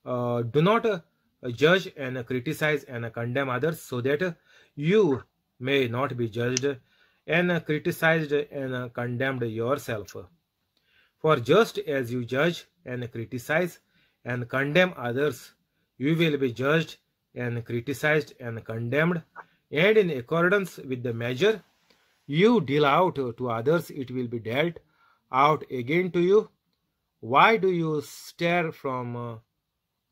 Do not judge and criticize and condemn others, so that you may not be judged and criticized and condemned yourself. For just as you judge and criticize and condemn others, you will be judged and criticized and condemned, and in accordance with the measure you deal out to others, it will be dealt out again to you. Why do you stare from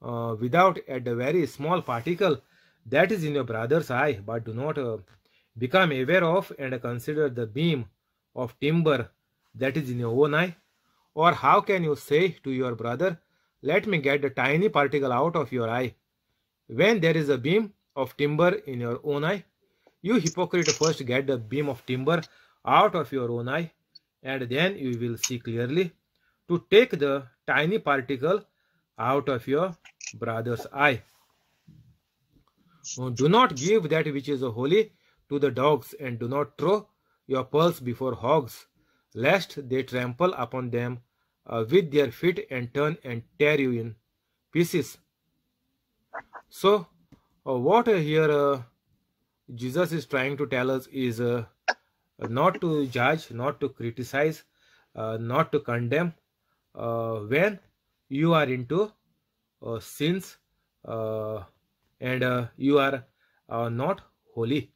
without at the very small particle that is in your brother's eye, but do not become aware of and consider the beam of timber that is in your own eye? Or how can you say to your brother, let me get the tiny particle out of your eye, when there is a beam of timber in your own eye? You hypocrite, first get the beam of timber out of your own eye, and then you will see clearly to take the tiny particle out of your brother's eye. Do not give that which is holy to the dogs, and do not throw your pearls before hogs, lest they trample upon them with their feet and turn and tear you in pieces. So, what here Jesus is trying to tell us is not to judge, not to criticize, not to condemn when you are into sins and you are not holy.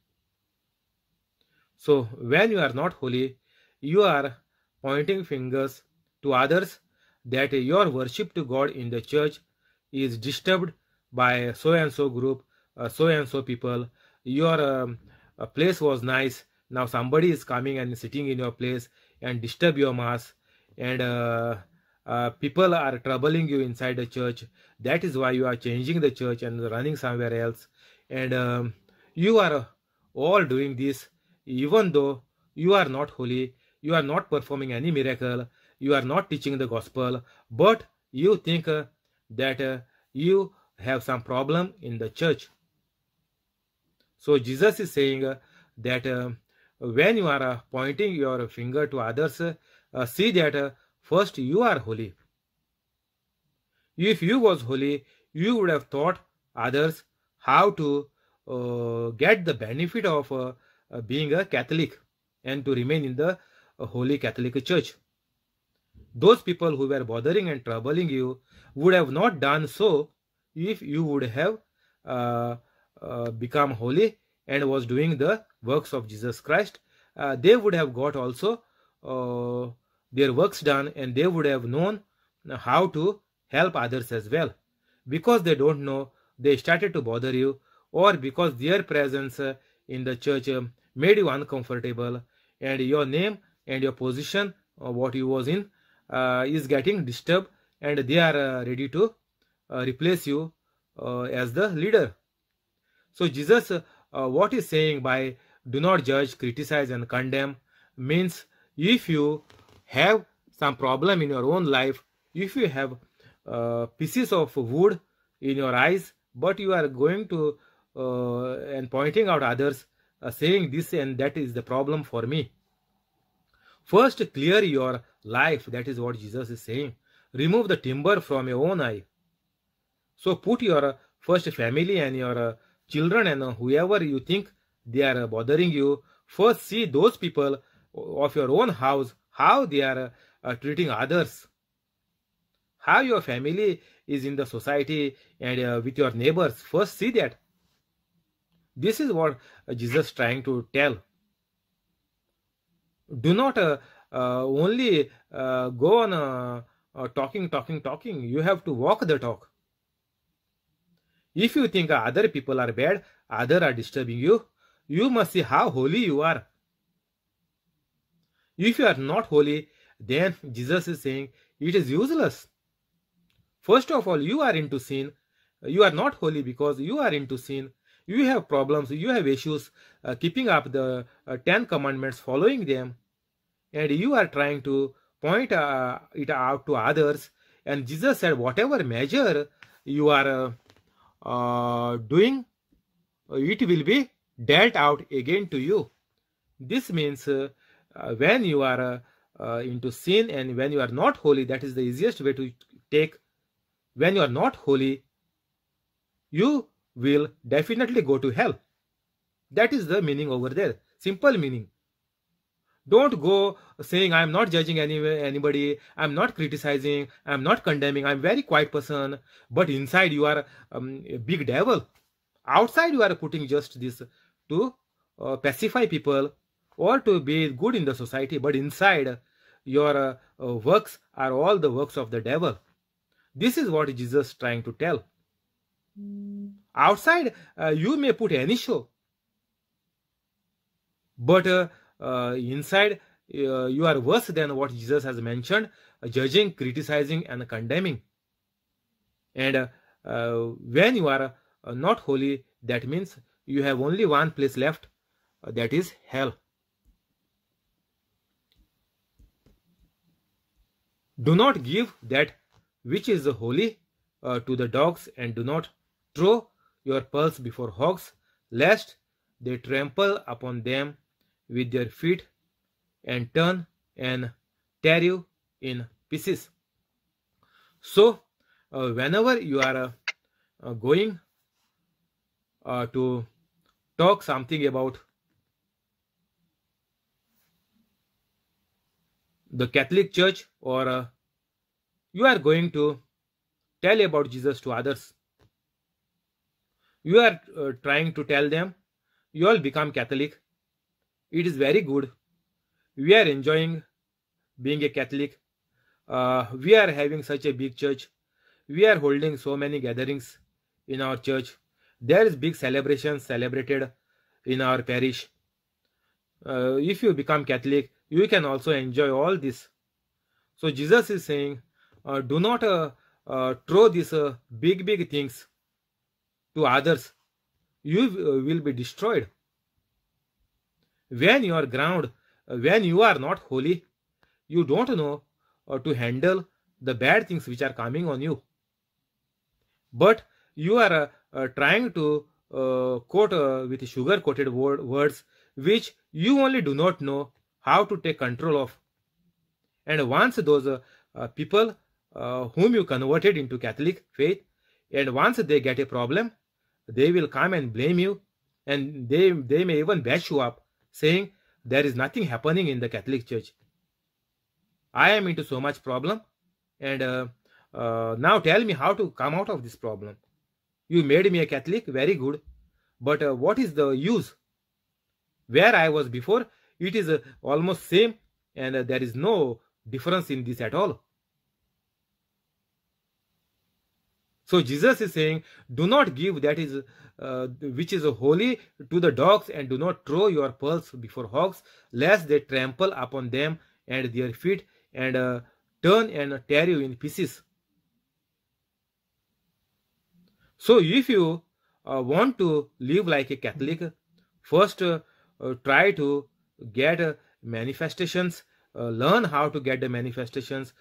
So when you are not holy, you are pointing fingers to others that your worship to God in the church is disturbed by so and so group, so and so people. Your place was nice, now somebody is coming and sitting in your place and disturb your mass, and people are troubling you inside the church. That is why you are changing the church and running somewhere else, and you are all doing this even though you are not holy, you are not performing any miracle, you are not teaching the gospel, but you think that you have some problem in the church. So Jesus is saying that when you are pointing your finger to others, see that first you are holy. If you was holy, you would have taught others how to get the benefit of being a Catholic and to remain in the Holy Catholic Church. Those people who were bothering and troubling you would have not done so if you would have become holy and was doing the works of Jesus Christ. They would have got also their works done, and they would have known how to help others as well. Because they don't know, they started to bother you, or because their presence in the church made you uncomfortable, and your name and your position, what you was in, is getting disturbed, and they are ready to replace you as the leader. So Jesus, what is saying by do not judge, criticize and condemn means if you have some problem in your own life, if you have pieces of wood in your eyes, but you are going to and pointing out others, saying this and that is the problem for me. First clear your life, that is what Jesus is saying. Remove the timber from your own eye. So put your first family and your children and whoever you think they are bothering you, first see those people of your own house, how they are treating others, how your family is in the society and with your neighbors. First see that. This is what Jesus is trying to tell. Do not only go on talking. You have to walk the talk. If you think other people are bad, others are disturbing you, you must see how holy you are. If you are not holy, then Jesus is saying it is useless. First of all, you are into sin. You are not holy because you are into sin. You have problems, you have issues keeping up the 10 commandments, following them, and you are trying to point it out to others. And Jesus said, whatever measure you are doing, it will be dealt out again to you. This means when you are into sin and when you are not holy, that is the easiest way to take. when you are not holy, you will definitely go to hell. That is the meaning over there. Simple meaning. Don't go saying, I'm not judging anybody, I'm not criticizing, I'm not condemning, I'm very quiet person, but inside you are a big devil. Outside you are putting just this to pacify people or to be good in the society, but inside your works are all the works of the devil. This is what Jesus is trying to tell. Outside you may put any show, but inside you are worse than what Jesus has mentioned, judging, criticizing and condemning. And when you are not holy, that means you have only one place left, that is hell. Do not give that which is holy to the dogs, and do not throw your pearls before hogs, lest they trample upon them with their feet and turn and tear you in pieces. So whenever you are going to talk something about the Catholic Church, or you are going to tell about Jesus to others, you are trying to tell them, you all become Catholic. It is very good. We are enjoying being a Catholic. We are having such a big church. We are holding so many gatherings in our church. There is big celebrations celebrated in our parish. If you become Catholic, you can also enjoy all this. So Jesus is saying, do not throw these big things to others. You will be destroyed. When you are ground, when you are not holy, you don't know to handle the bad things which are coming on you. But you are trying to quote with sugar-coated words which you only do not know how to take control of. And once those people whom you converted into Catholic faith, and once they get a problem, they will come and blame you, and they may even bash you up, saying there is nothing happening in the Catholic Church. I am into so much problem, and now tell me how to come out of this problem. You made me a Catholic, very good, but what is the use? Where I was before, it is almost same, and there is no difference in this at all. So Jesus is saying, do not give that is which is holy to the dogs, and do not throw your pearls before hogs, lest they trample upon them and their feet, and turn and tear you in pieces. So if you want to live like a Catholic, first try to get manifestations, learn how to get the manifestations,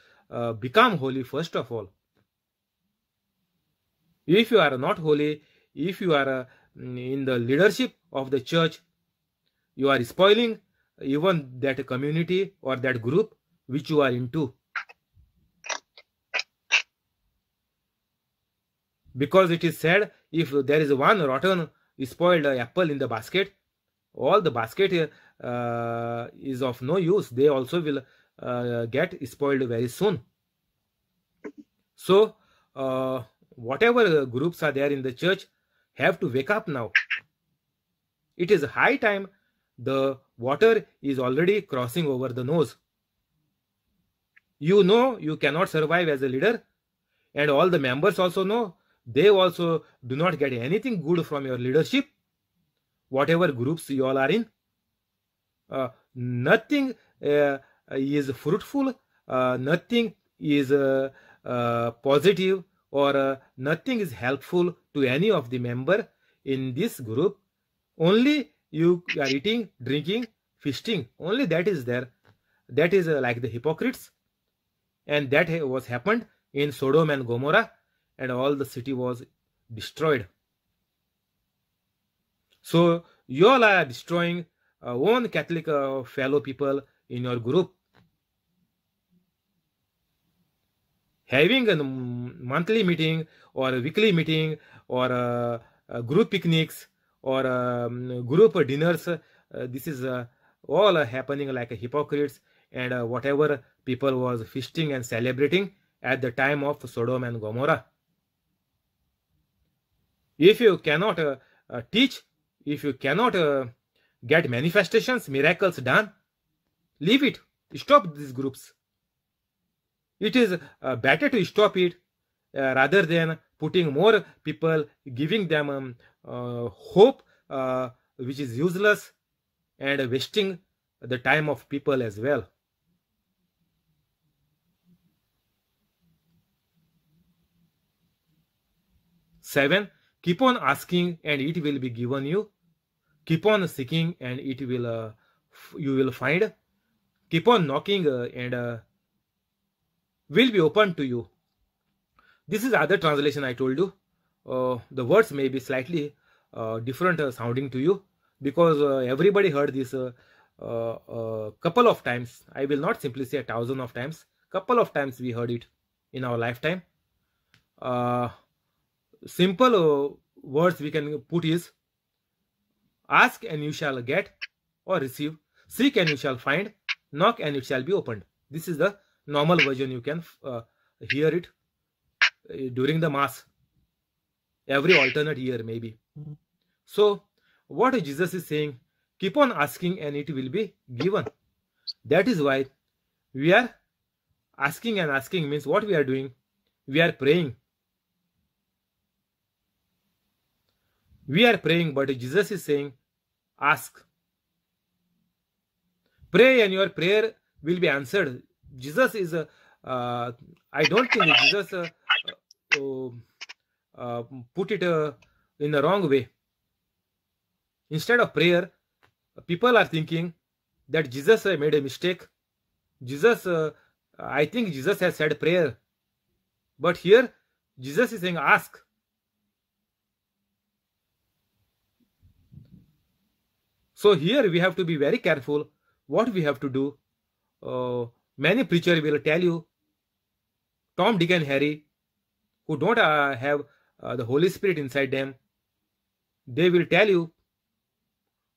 become holy first of all. If you are not holy, if you are in the leadership of the church, you are spoiling even that community or that group which you are into. Because it is said, if there is one rotten, spoiled apple in the basket, all the basket is of no use. They also will get spoiled very soon. So, whatever groups are there in the church have to wake up now. It is high time. The water is already crossing over the nose. You know you cannot survive as a leader, and all the members also know. They also do not get anything good from your leadership, whatever groups you all are in. Nothing is fruitful, nothing is positive, or nothing is helpful to any of the member in this group. Only you are eating, drinking, feasting. Only that is there. That is like the hypocrites. And that was happened in Sodom and Gomorrah, and all the city was destroyed. So you all are destroying own Catholic fellow people in your group. Having monthly meeting or a weekly meeting or group picnics or group dinners. This is all happening like hypocrites, and whatever people was feasting and celebrating at the time of Sodom and Gomorrah. If you cannot teach, if you cannot get manifestations, miracles done, leave it. Stop these groups. It is better to stop it rather than putting more people, giving them hope which is useless and wasting the time of people as well. Seven, keep on asking and it will be given you. Keep on seeking and it will you will find. Keep on knocking and will be open to you. This is other translation I told you. The words may be slightly different sounding to you because everybody heard this couple of times. I will not simply say 1,000 of times. Couple of times we heard it in our lifetime. Simple words we can put is: ask and you shall get or receive, seek and you shall find, knock and it shall be opened. This is the normal version. You can hear it during the mass, every alternate year maybe. So what Jesus is saying, keep on asking and it will be given. That is why we are asking, and asking means what we are doing? We are praying. We are praying, but Jesus is saying, ask. Pray and your prayer will be answered. Jesus is I don't think Jesus put it in the wrong way. Instead of prayer, people are thinking that Jesus made a mistake. Jesus, I think Jesus has said prayer. But here, Jesus is saying ask. So here we have to be very careful what we have to do. Many preachers will tell you, Tom, Dick and Harry, who don't have the Holy Spirit inside them, they will tell you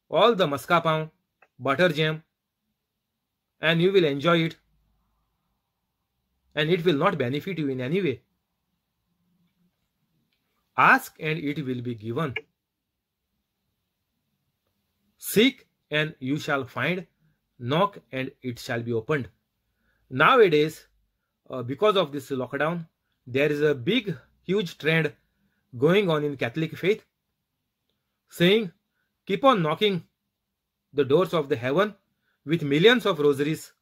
all the mascarpone, butter jam, and you will enjoy it, and it will not benefit you in any way. Ask and it will be given. Seek and you shall find, knock and it shall be opened. Nowadays, because of this lockdown, there is a big, huge trend going on in Catholic faith, saying, keep on knocking the doors of the heaven with millions of rosaries,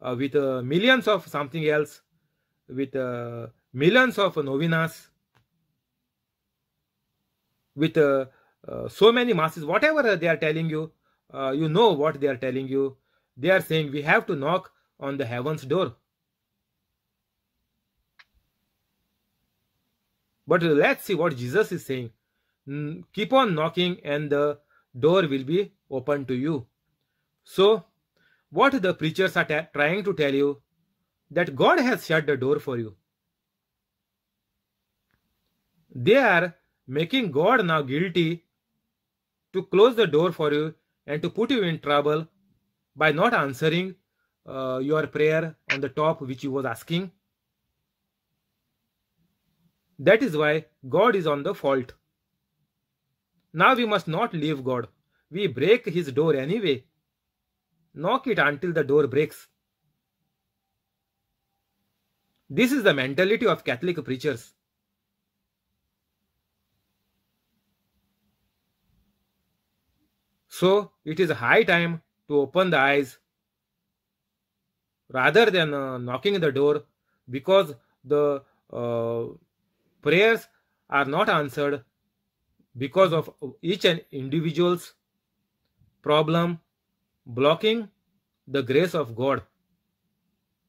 with millions of something else, with millions of novenas, with so many masses, whatever they are telling you, you know what they are telling you. They are saying we have to knock on the heaven's door. But let's see what Jesus is saying. Keep on knocking and the door will be open to you. So, what the preachers are trying to tell you, that God has shut the door for you. They are making God now guilty to close the door for you and to put you in trouble by not answering your prayer on the top which you was asking. That is why God is on the fault. Now we must not leave God. We break his door anyway. Knock it until the door breaks. This is the mentality of Catholic preachers. So it is high time to open the eyes rather than knocking the door, because the prayers are not answered because of each and individual's problem blocking the grace of God.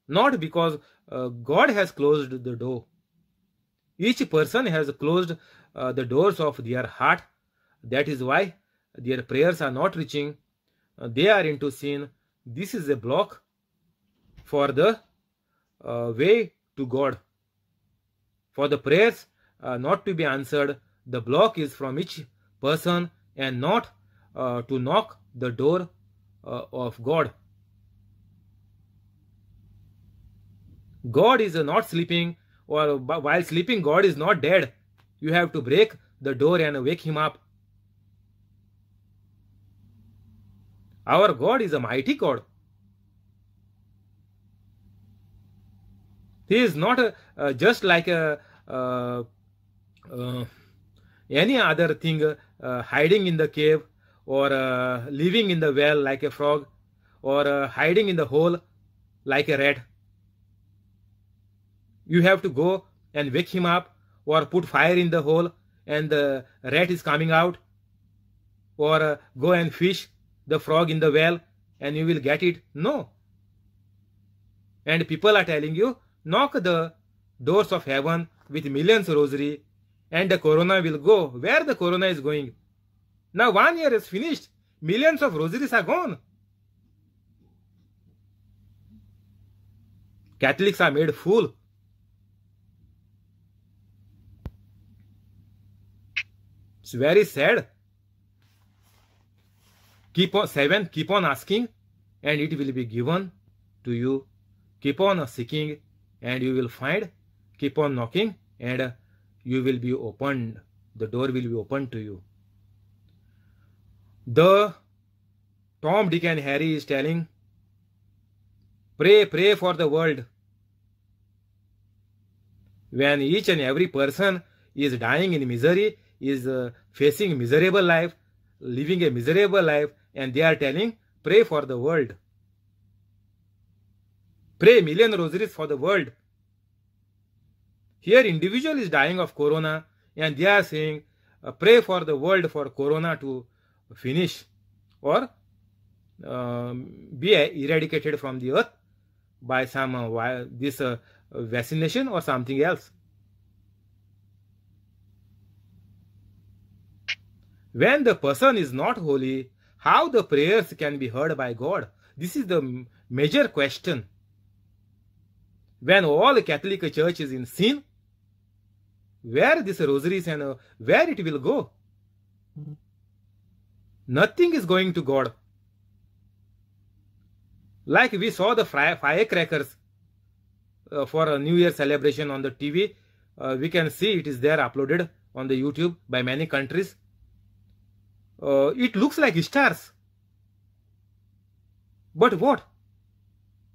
Not because God has closed the door. Each person has closed the doors of their heart. That is why their prayers are not reaching. They are into sin. This is a block for the way to God. For the prayers not to be answered, the block is from each person and not to knock the door of God. God is not sleeping, or while sleeping, God is not dead. You have to break the door and wake him up. Our God is a mighty God. He is not just like any other thing, hiding in the cave, or living in the well like a frog, or hiding in the hole like a rat. You have to go and wake him up, or put fire in the hole and the rat is coming out, or go and fish the frog in the well and you will get it. No. And people are telling you, knock the doors of heaven with millions rosary and the corona will go. Where the corona is going? Now 1 year is finished. Millions of rosaries are gone. Catholics are made fool. It's very sad. Keep on asking and it will be given to you. Keep on seeking and you will find. Keep on knocking and you will be opened. The door will be opened to you. The Tom, Dick and Harry is telling, pray for the world. When each and every person is dying in misery, is facing miserable life, living a miserable life, and they are telling, pray for the world. Pray million rosaries for the world. Here individual is dying of corona and they are saying, pray for the world for corona to finish or be eradicated from the earth by some this vaccination or something else. When the person is not holy, how the prayers can be heard by God? This is the major question. When all Catholic Church is in sin, where this rosaries and where it will go? Nothing is going to God. Like we saw the firecrackers for a New Year celebration on the TV. We can see it is there uploaded on the YouTube by many countries. It looks like stars. But what?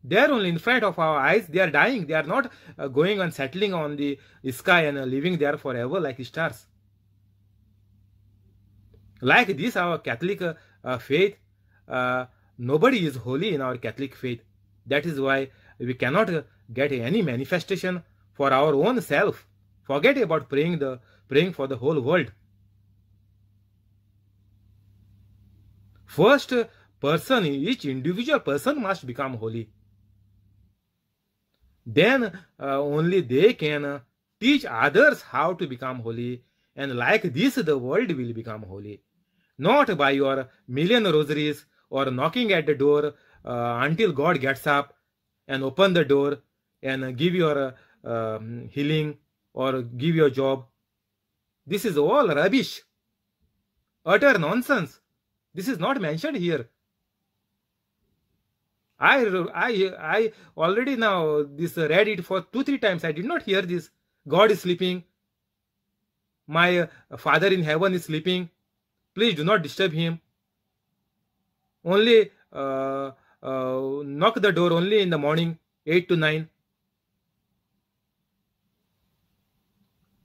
They are only in front of our eyes. They are dying. They are not going and settling on the sky and living there forever like stars. Like this, our Catholic faith, nobody is holy in our Catholic faith. That is why we cannot get any manifestation for our own self. Forget about praying for the whole world. First person, each individual person must become holy. Then only they can teach others how to become holy. And like this, the world will become holy. Not by your million rosaries or knocking at the door until God gets up and open the door and give your healing or give your job. This is all rubbish. Utter nonsense. This is not mentioned here. I already now this read it for 2-3 times. I did not hear this. God is sleeping. My Father in heaven is sleeping. Please do not disturb him. Only knock the door only in the morning, 8 to 9.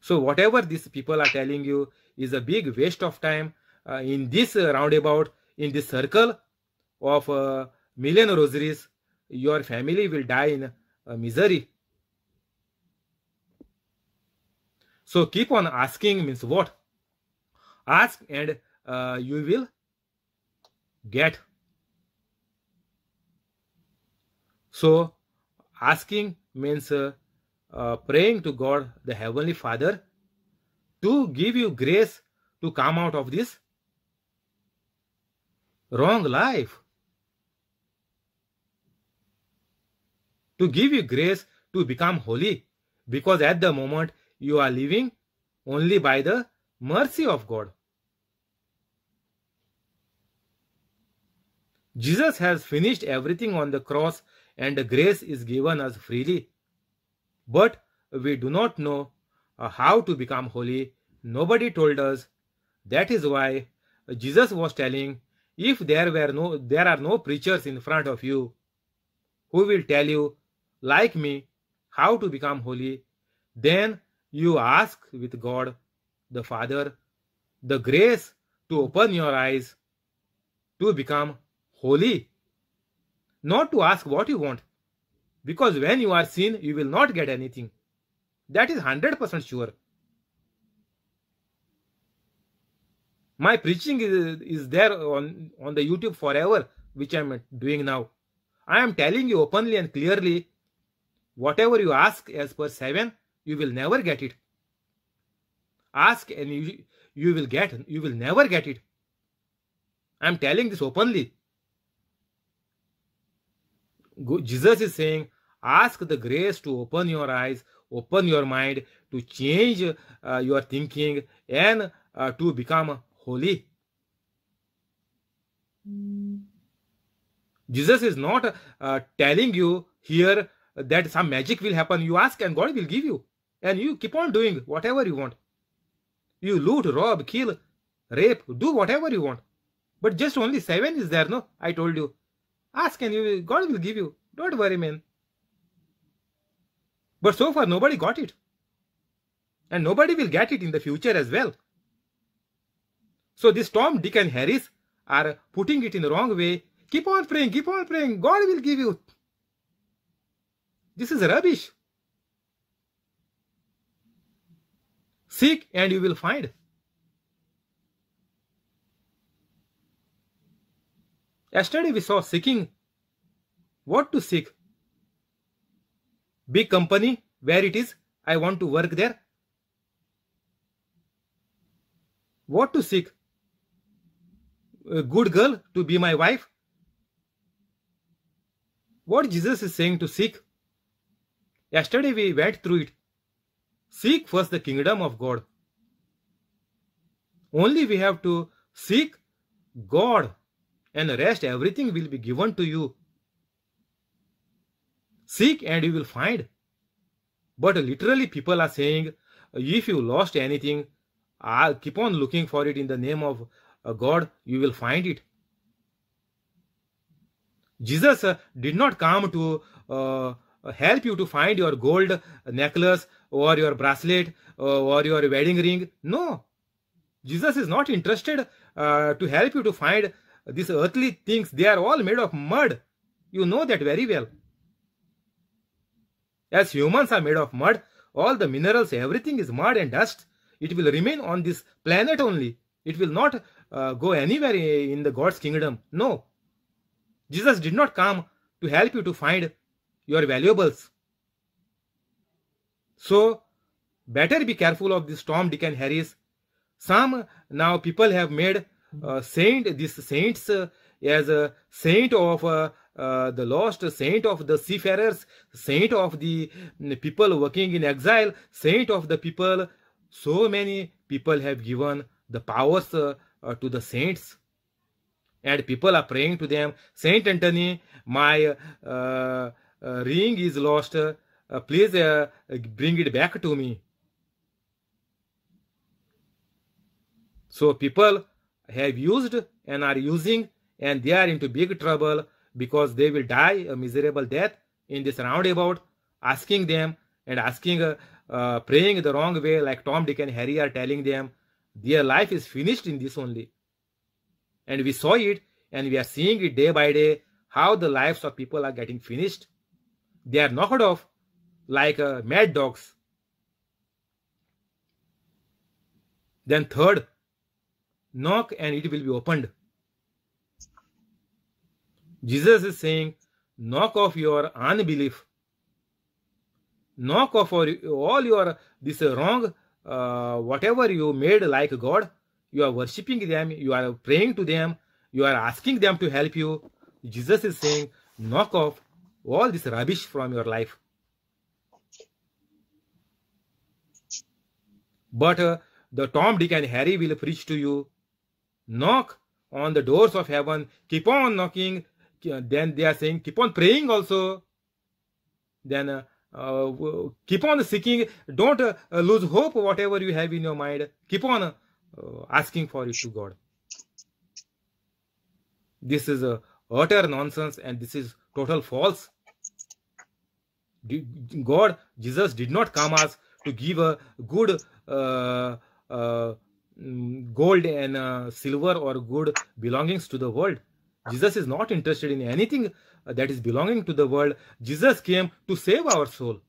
So whatever these people are telling you is a big waste of time. In this roundabout, in this circle of million rosaries, your family will die in misery. So keep on asking means what? Ask and you will get. So asking means praying to God, the Heavenly Father, to give you grace to come out of this wrong life. To give you grace to become holy. Because at the moment, you are living only by the mercy of God. Jesus has finished everything on the cross, and the grace is given us freely. But we do not know how to become holy. Nobody told us. That is why Jesus was telling, if there are no preachers in front of you who will tell you, like me, how to become holy, then you ask with God the Father the grace to open your eyes to become holy, not to ask what you want, because when you are sin, you will not get anything. That is 100% sure. My preaching is there on the YouTube forever, which I am doing now. I am telling you openly and clearly, whatever you ask as per 7, you will never get it. Ask and you will get, you will never get it. I am telling this openly. Jesus is saying, ask the grace to open your eyes, open your mind, to change your thinking, and to become holy. Jesus is not telling you here that some magic will happen. You ask and God will give you. And you keep on doing whatever you want. You loot, rob, kill, rape, do whatever you want. But just only 7 is there, no? I told you. Ask and God will give you. Don't worry, man. But so far, nobody got it. And nobody will get it in the future as well. So this Tom, Dick and Harris are putting it in the wrong way. Keep on praying, God will give you. This is rubbish. Seek and you will find. Yesterday we saw seeking. What to seek? Big company, where it is, I want to work there. What to seek? A good girl to be my wife. What Jesus is saying to seek? Yesterday we went through it. Seek first the kingdom of God. Only we have to seek God, and the rest everything will be given to you. Seek and you will find. But literally people are saying, if you lost anything, I'll keep on looking for it in the name of God, you will find it. Jesus did not come to help you to find your gold necklace or your bracelet or your wedding ring. No. Jesus is not interested to help you to find these earthly things. They are all made of mud. You know that very well. As humans are made of mud, all the minerals, everything is mud and dust. It will remain on this planet only. It will not go anywhere in the God's kingdom. No. Jesus did not come to help you to find your valuables. So, better be careful of this Tom, Dick and Harris. Some now people have made these saints as a saint of the lost, saint of the seafarers, saint of the people working in exile, saint of the people. So many people have given the powers to the saints. And people are praying to them, Saint Anthony, my ring is lost. Please bring it back to me. So people have used and are using, and they are into big trouble because they will die a miserable death in this roundabout, asking them and praying the wrong way, like Tom, Dick and Harry are telling them. Their life is finished in this only. And we saw it, and we are seeing it day by day, how the lives of people are getting finished. They are knocked off like mad dogs. Then third, knock and it will be opened. Jesus is saying, knock off your unbelief. Knock off all your this wrong, whatever you made like God. You are worshipping them, you are praying to them, you are asking them to help you. Jesus is saying, knock off all this rubbish from your life. But the Tom, Dick, and Harry will preach to you. Knock on the doors of heaven. Keep on knocking. Then they are saying, keep on praying also. Then keep on seeking. Don't lose hope, whatever you have in your mind. Keep on asking for it to God. This is utter nonsense, and this is total false. God, Jesus did not come as to give a good gold and silver or good belongings to the world. Jesus is not interested in anything that is belonging to the world. Jesus came to save our soul.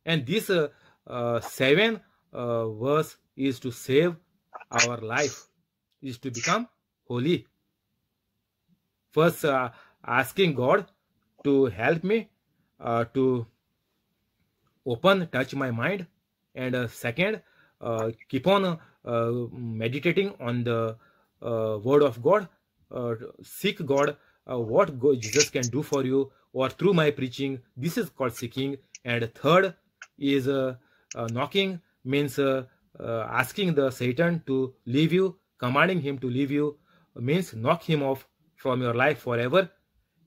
And this 7 verse is to save our life, is to become holy. First, asking God to help me to touch my mind, and second, keep on meditating on the word of God. Seek God, what Jesus can do for you, or through my preaching. This is called seeking. And third is knocking, means asking the Satan to leave you, commanding him to leave you, means knock him off from your life forever,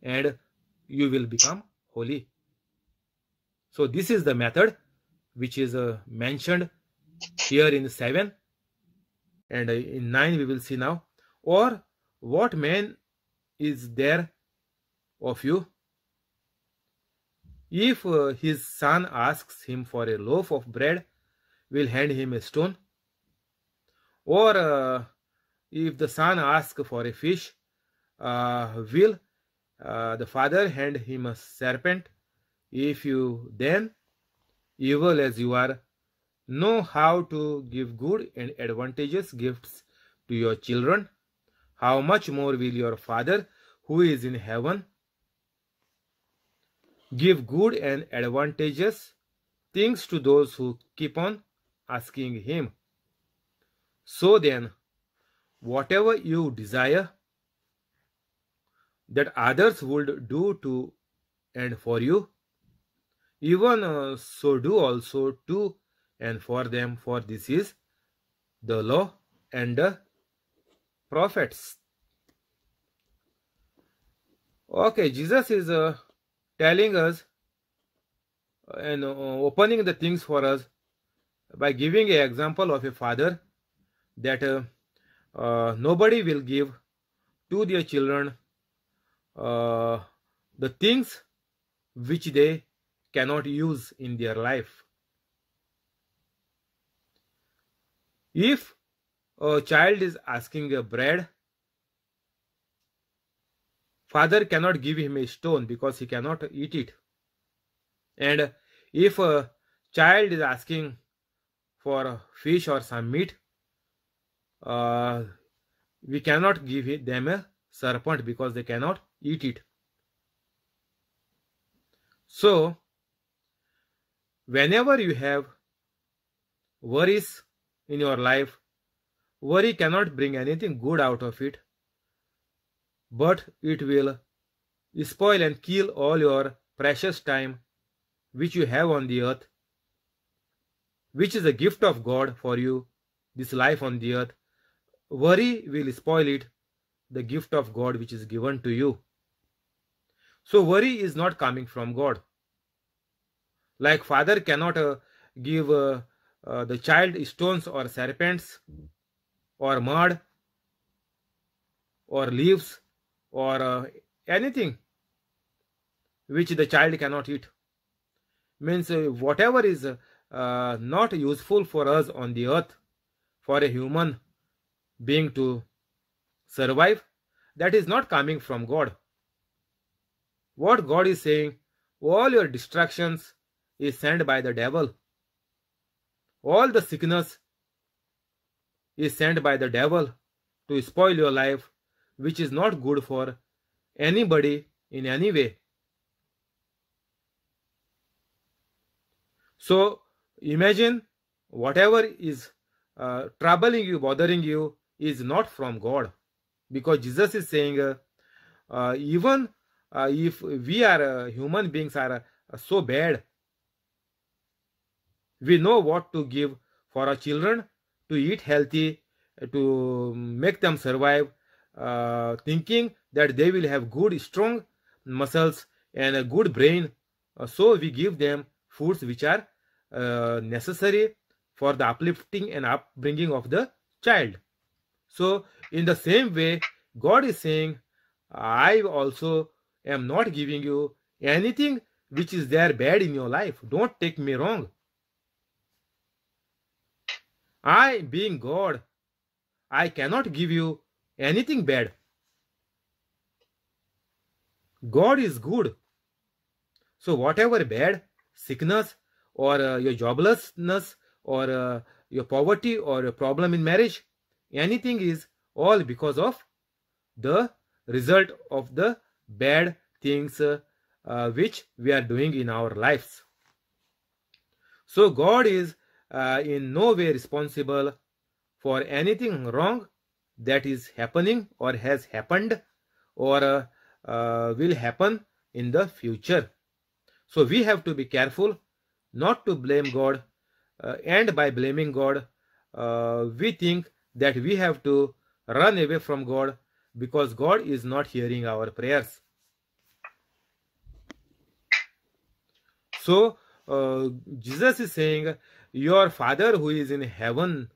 and you will become holy. So this is the method which is mentioned here in 7, and in 9 we will see now. Or what man is there of you, if his son asks him for a loaf of bread, will hand him a stone? Or if the son asks for a fish, will the father hand him a serpent? If you then, evil as you are, know how to give good and advantageous gifts to your children, how much more will your Father who is in heaven give good and advantageous things to those who keep on asking him? So then, whatever you desire that others would do to and for you, even so do also to and for them, for this is the law and the prophets. Okay, Jesus is telling us and opening the things for us by giving an example of a father, that nobody will give to their children the things which they cannot use in their life. If a child is asking a bread, father cannot give him a stone because he cannot eat it. And if a child is asking for fish or some meat, we cannot give them a serpent because they cannot eat it. So, whenever you have worries in your life, worry cannot bring anything good out of it, but it will spoil and kill all your precious time which you have on the earth, which is a gift of God for you, this life on the earth. Worry will spoil it, the gift of God which is given to you. So worry is not coming from God. Like father cannot give the child stones or serpents or mud or leaves or anything which the child cannot eat. Means whatever is not useful for us on the earth, for a human being to survive, that is not coming from God. What God is saying, all your distractions is sent by the devil. All the sickness is sent by the devil to spoil your life, which is not good for anybody in any way. So imagine whatever is troubling you, bothering you, is not from God. Because Jesus is saying, even if we are human beings are so bad, we know what to give for our children to eat healthy, to make them survive, thinking that they will have good, strong muscles and a good brain. So we give them foods which are necessary for the uplifting and upbringing of the child. So in the same way, God is saying, I also am not giving you anything which is there bad in your life. Don't take me wrong. I, being God, I cannot give you anything bad. God is good. So whatever bad, sickness, or your joblessness, or your poverty, or a problem in marriage, anything is all because of the result of the bad things which we are doing in our lives. So God is in no way responsible for anything wrong that is happening or has happened or will happen in the future. So we have to be careful not to blame God, and by blaming God, we think that we have to run away from God because God is not hearing our prayers. So Jesus is saying, your Father who is in heaven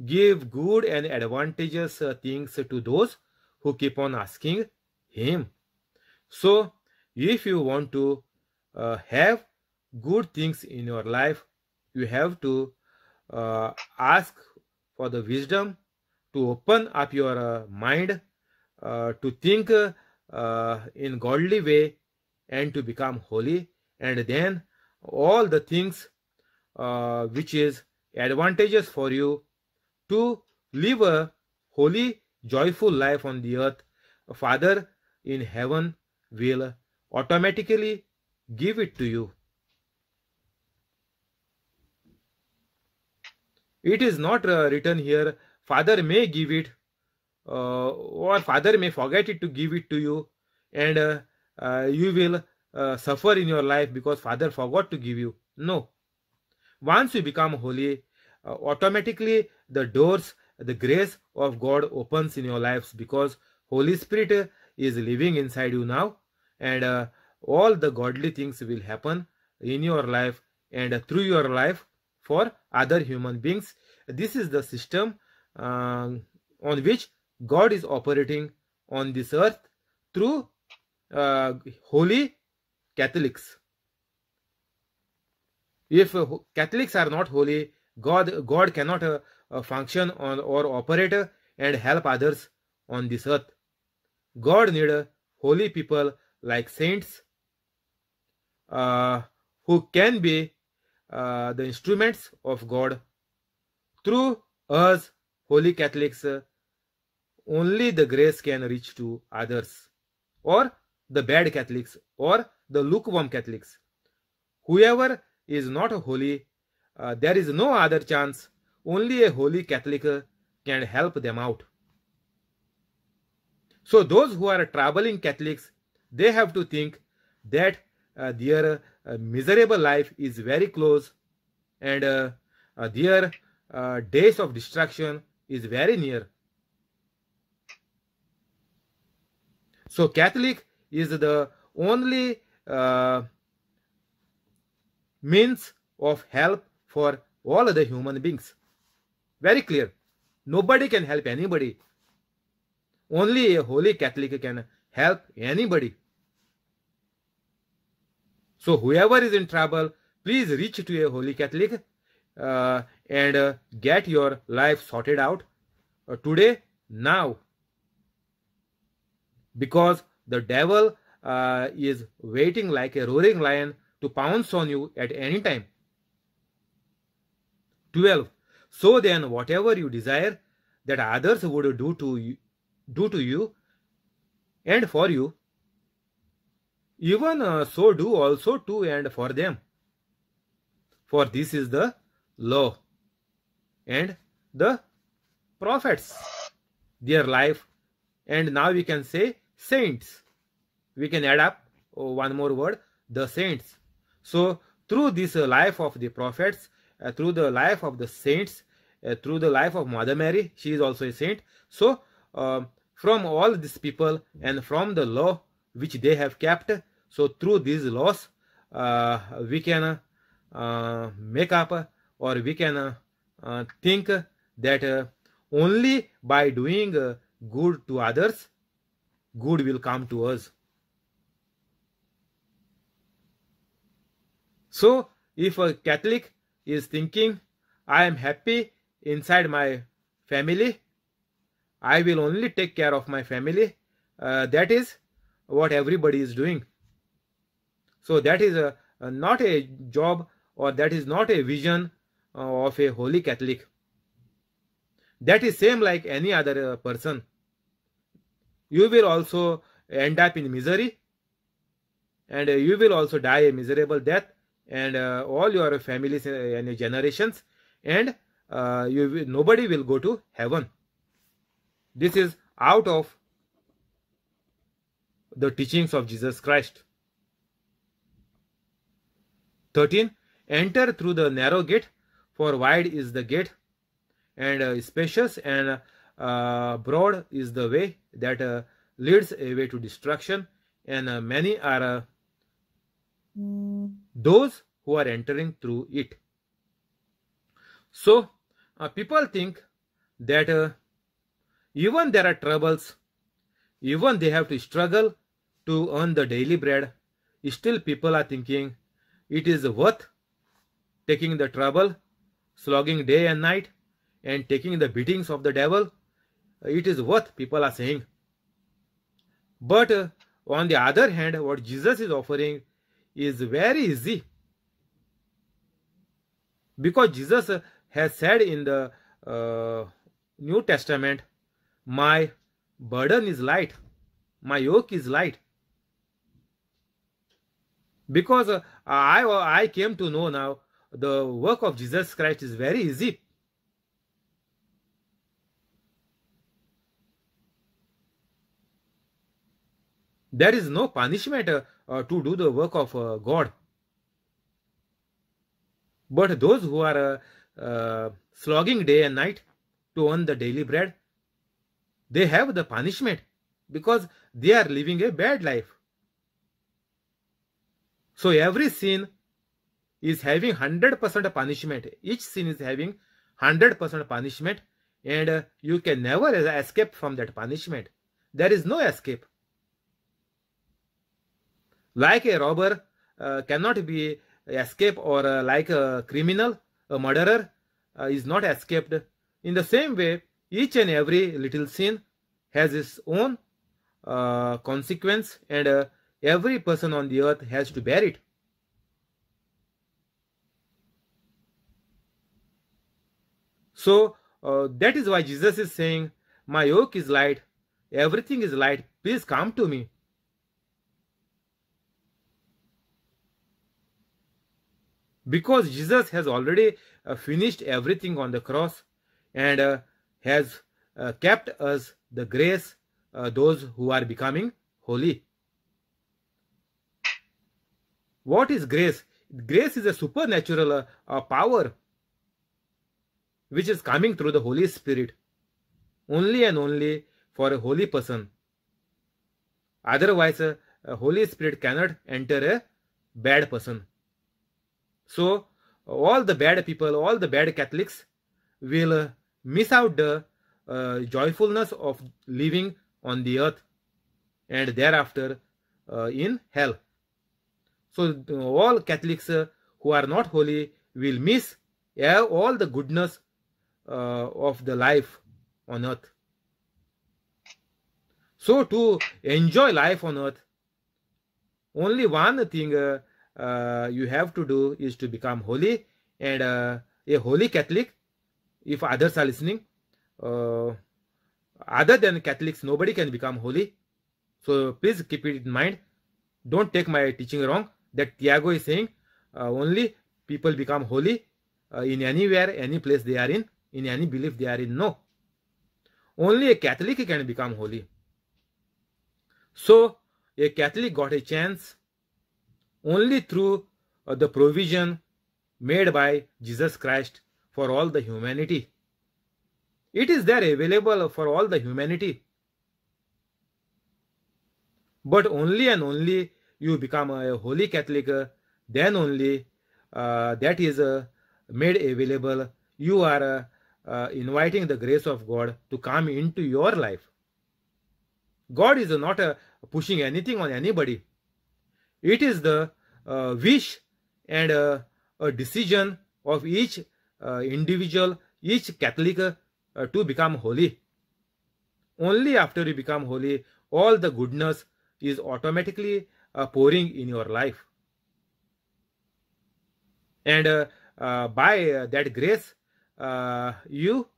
give good and advantageous things to those who keep on asking him. So if you want to have good things in your life, you have to ask for the wisdom to open up your mind, to think in godly way, and to become holy. And then all the things which is advantageous for you to live a holy, joyful life on the earth, Father in heaven will automatically give it to you. It is not written here, Father may give it, or Father may forget it to give it to you, and you will suffer in your life because Father forgot to give you. No. Once you become holy, automatically the doors, the grace of God opens in your lives because Holy Spirit is living inside you now, and all the godly things will happen in your life and through your life for other human beings. This is the system on which God is operating on this earth through holy Catholics. If Catholics are not holy, God cannot function on or operate and help others on this earth. God needs holy people like saints who can be the instruments of God. Through us, holy Catholics, only the grace can reach to others, or the bad Catholics, or the lukewarm Catholics. Whoever is not holy, there is no other chance. Only a holy Catholic can help them out. So those who are traveling Catholics, they have to think that their miserable life is very close, and their days of destruction is very near. So Catholic is the only means of help for all other human beings. Very clear. Nobody can help anybody. Only a holy Catholic can help anybody. So whoever is in trouble, please reach to a holy Catholic and get your life sorted out today, now. Because the devil is waiting like a roaring lion to pounce on you at any time. 12. So then whatever you desire that others would do to you and for you, even so do also to and for them. For this is the law and the prophets, their life, and now we can say saints. We can add up one more word, the saints. So through this life of the prophets, through the life of the saints, through the life of Mother Mary. She is also a saint. So from all these people and from the law which they have kept, so through these laws we can make up, or we can think that only by doing good to others, good will come to us. So if a Catholic is thinking, I am happy inside my family, I will only take care of my family, that is what everybody is doing. So that is not a job, or that is not a vision of a holy Catholic. That is same like any other person. You will also end up in misery, and you will also die a miserable death, and all your families and generations, and nobody will go to heaven. This is out of the teachings of Jesus Christ. 13. Enter through the narrow gate, for wide is the gate, and spacious and broad is the way that leads away to destruction, and many are those who are entering through it. So people think that even there are troubles, even they have to struggle to earn the daily bread, still people are thinking it is worth taking the trouble, slogging day and night, and taking the beatings of the devil. It is worth, people are saying. But on the other hand, what Jesus is offering is very easy, because Jesus has said in the New Testament, my burden is light, my yoke is light. Because I came to know now the work of Jesus Christ is very easy. There is no punishment to do the work of God. But those who are slogging day and night to earn the daily bread, they have the punishment, because they are living a bad life. So every sin is having 100% punishment. Each sin is having 100% punishment, and you can never escape from that punishment. There is no escape. Like a robber cannot be escaped, or like a criminal, a murderer is not escaped. In the same way, each and every little sin has its own consequence, and every person on the earth has to bear it. So that is why Jesus is saying, my yoke is light, everything is light, please come to me. Because Jesus has already finished everything on the cross, and has kept us the grace, those who are becoming holy. What is grace? Grace is a supernatural power which is coming through the Holy Spirit, only and only for a holy person. Otherwise, a Holy Spirit cannot enter a bad person. So all the bad people, all the bad Catholics will miss out the joyfulness of living on the earth, and thereafter in hell. So all Catholics who are not holy will miss all the goodness of the life on earth. So to enjoy life on earth, only one thing you have to do is to become holy, and a holy Catholic, if others are listening, other than Catholics, nobody can become holy. So please keep it in mind. Don't take my teaching wrong, that Tiago is saying only people become holy in anywhere, any place they are in any belief they are in. No. Only a Catholic can become holy. So a Catholic got a chance only through the provision, made by Jesus Christ for all the humanity. It is there available for all the humanity. But only and only you become a holy Catholic, then only that is made available. You are inviting the grace of God to come into your life. God is not pushing anything on anybody. It is the wish and a decision of each individual, each Catholic to become holy. Only after you become holy, all the goodness is automatically pouring in your life. And by that grace, you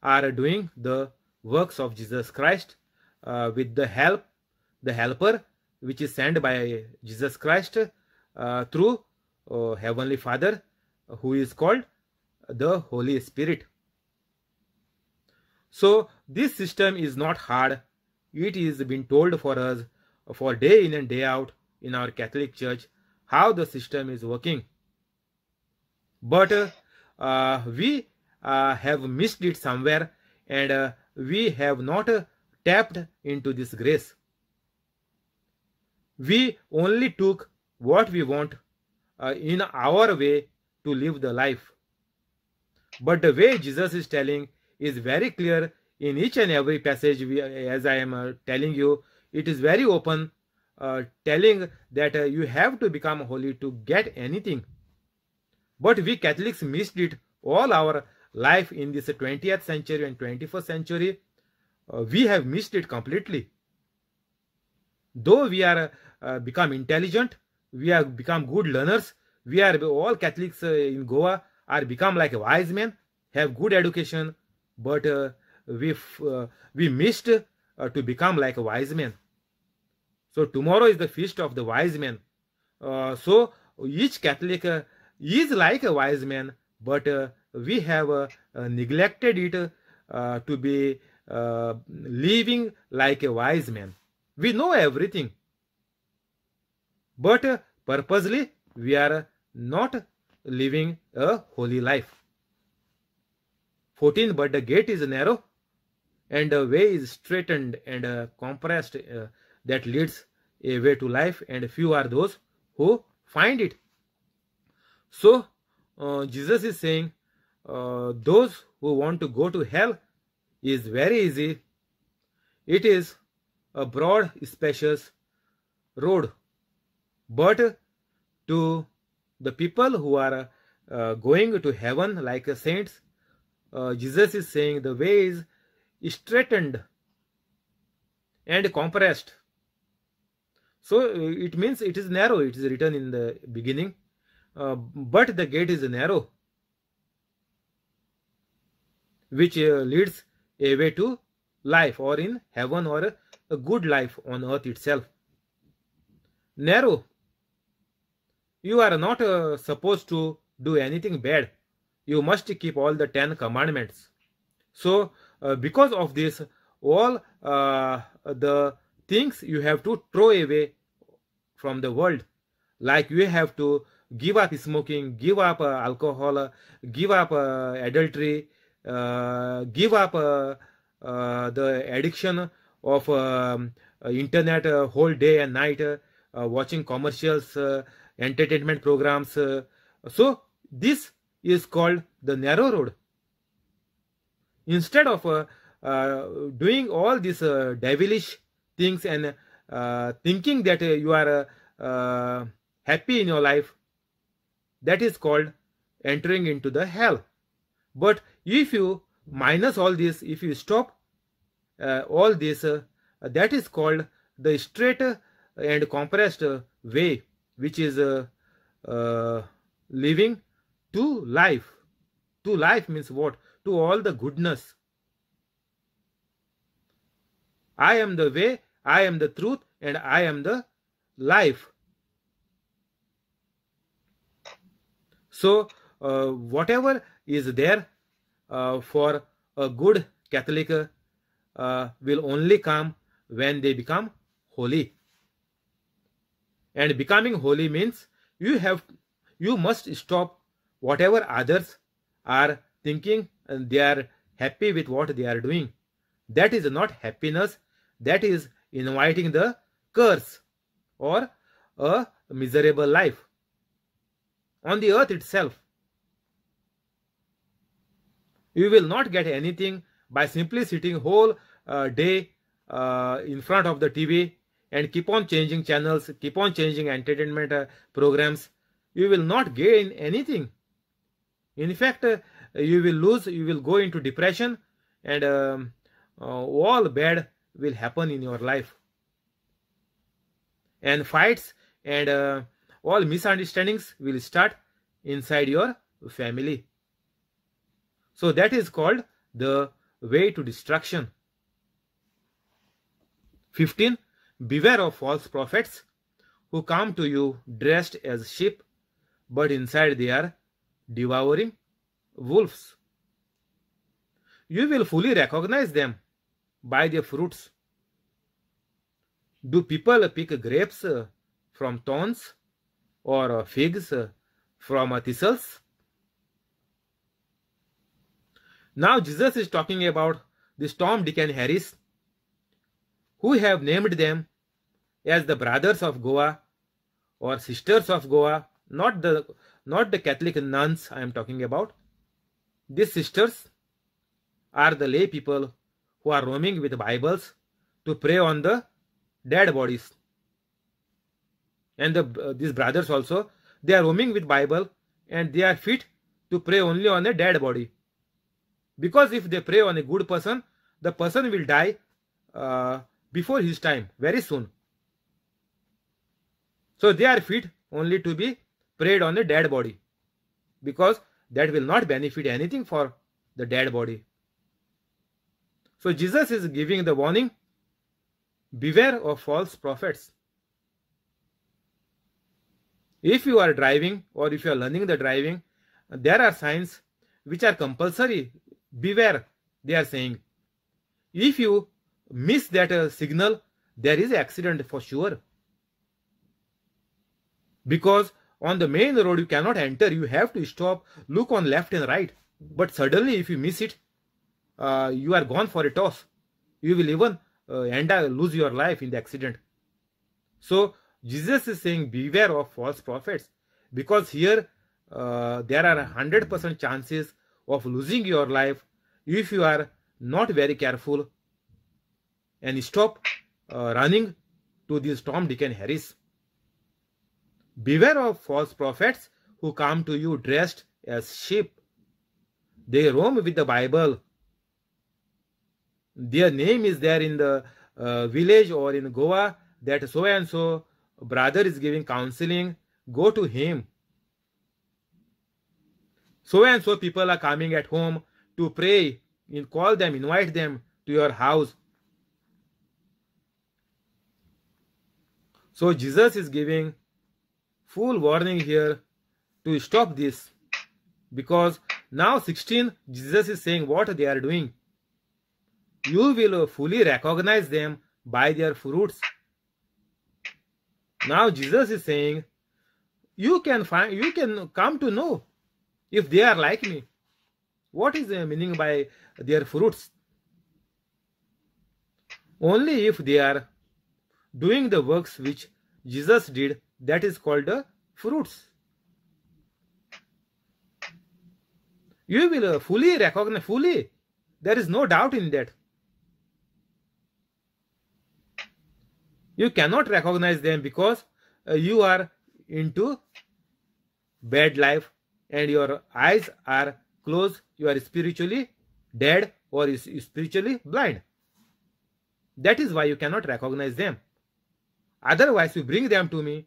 are doing the works of Jesus Christ with the helper, which is sent by Jesus Christ through Heavenly Father, who is called the Holy Spirit. So this system is not hard. It is been told for us for day in and day out in our Catholic Church how the system is working. But we have missed it somewhere, and we have not tapped into this grace. We only took what we want in our way to live the life. But the way Jesus is telling is very clear in each and every passage. As I am telling you, it is very open, telling that you have to become holy to get anything. But we Catholics missed it all our life in this 20th century and 21st century. We have missed it completely. Though we are become intelligent, we have become good learners. We are all Catholics in Goa are become like wise men, have good education, but we missed to become like a wise man. So tomorrow is the feast of the wise men. So each Catholic is like a wise man, but we have neglected it to be living like a wise man. We know everything, but purposely we are not living a holy life. 14. But the gate is narrow and the way is straitened and compressed that leads a way to life, and few are those who find it. So Jesus is saying those who want to go to hell is very easy. It is a broad, spacious road. But to the people who are going to heaven like saints, Jesus is saying the way is straitened and compressed. So it means it is narrow. It is written in the beginning. But the gate is narrow, which leads a way to life, or in heaven, or a good life on earth itself. Narrow. You are not supposed to do anything bad. You must keep all the 10 commandments. So because of this, all the things you have to throw away from the world. Like you have to give up smoking, give up alcohol, give up adultery, give up the addiction of internet whole day and night, watching commercials, entertainment programs. So this is called the narrow road. Instead of doing all these devilish things and thinking that you are happy in your life, that is called entering into the hell. But if you minus all this, if you stop all this, that is called the straight and compressed way, which is living to life. To life means what? To all the goodness. I am the way, I am the truth, and I am the life. So whatever is there for a good Catholic will only come when they become holy. And becoming holy means you must stop whatever others are thinking and they are happy with what they are doing. That is not happiness, that is inviting the curse or a miserable life on the earth itself. You will not get anything by simply sitting whole day in front of the TV and keep on changing channels, keep on changing entertainment programs. You will not gain anything. In fact, you will go into depression, and all bad will happen in your life. And fights and all misunderstandings will start inside your family. So that is called the way to destruction. 15. Beware of false prophets who come to you dressed as sheep, but inside they are devouring wolves. You will fully recognize them by their fruits. Do people pick grapes from thorns or figs from thistles? Now Jesus is talking about this Tom, Dick and Harris, who have named them as the brothers of Goa or sisters of Goa, not the Catholic nuns I am talking about. These sisters are the lay people who are roaming with Bibles to pray on the dead bodies. And these brothers also, they are roaming with Bible and they are fit to pray only on a dead body. Because if they pray on a good person, the person will die before his time, very soon. So they are fit only to be prayed on a dead body, because that will not benefit anything for the dead body. So Jesus is giving the warning, beware of false prophets. If you are driving or if you are learning the driving, there are signs which are compulsory. Beware, they are saying. If you miss that signal, there is an accident for sure. Because on the main road you cannot enter, you have to stop, look on left and right. But suddenly if you miss it, you are gone for a toss. You will even lose your life in the accident. So Jesus is saying beware of false prophets, because here there are 100% chances of losing your life if you are not very careful and stop running to these Tom, Dick and Harris. Beware of false prophets who come to you dressed as sheep. They roam with the Bible. Their name is there in the village or in Goa, that so and so brother is giving counseling, go to him. So and so people are coming at home to pray, call them, invite them to your house. So Jesus is giving full warning here to stop this, because now 16, Jesus is saying what they are doing. You will fully recognize them by their fruits. Now Jesus is saying you can come to know if they are like me. What is the meaning by their fruits? Only if they are doing the works which Jesus did, that is called the fruits. You will fully recognize, fully. There is no doubt in that. You cannot recognize them because you are into bad life and your eyes are closed. You are spiritually dead or spiritually blind. That is why you cannot recognize them. Otherwise, you bring them to me.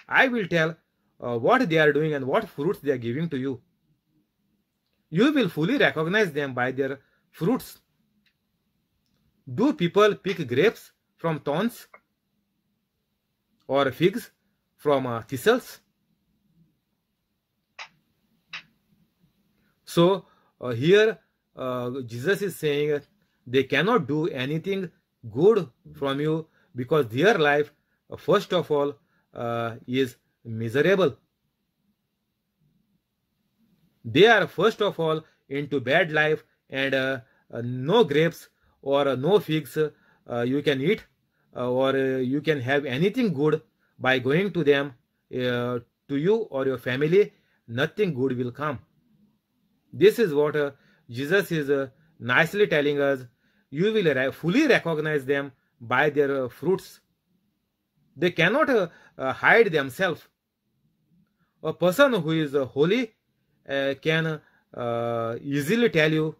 I will tell what they are doing and what fruits they are giving to you. You will fully recognize them by their fruits. Do people pick grapes from thorns or figs from thistles? So here Jesus is saying they cannot do anything good from you, because their life first of all is miserable. They are first of all into bad life, and no grapes or no figs you can eat, or you can have anything good by going to them, to you or your family. Nothing good will come. This is what Jesus is nicely telling us. You will fully recognize them by their fruits. They cannot hide themselves. A person who is holy can easily tell you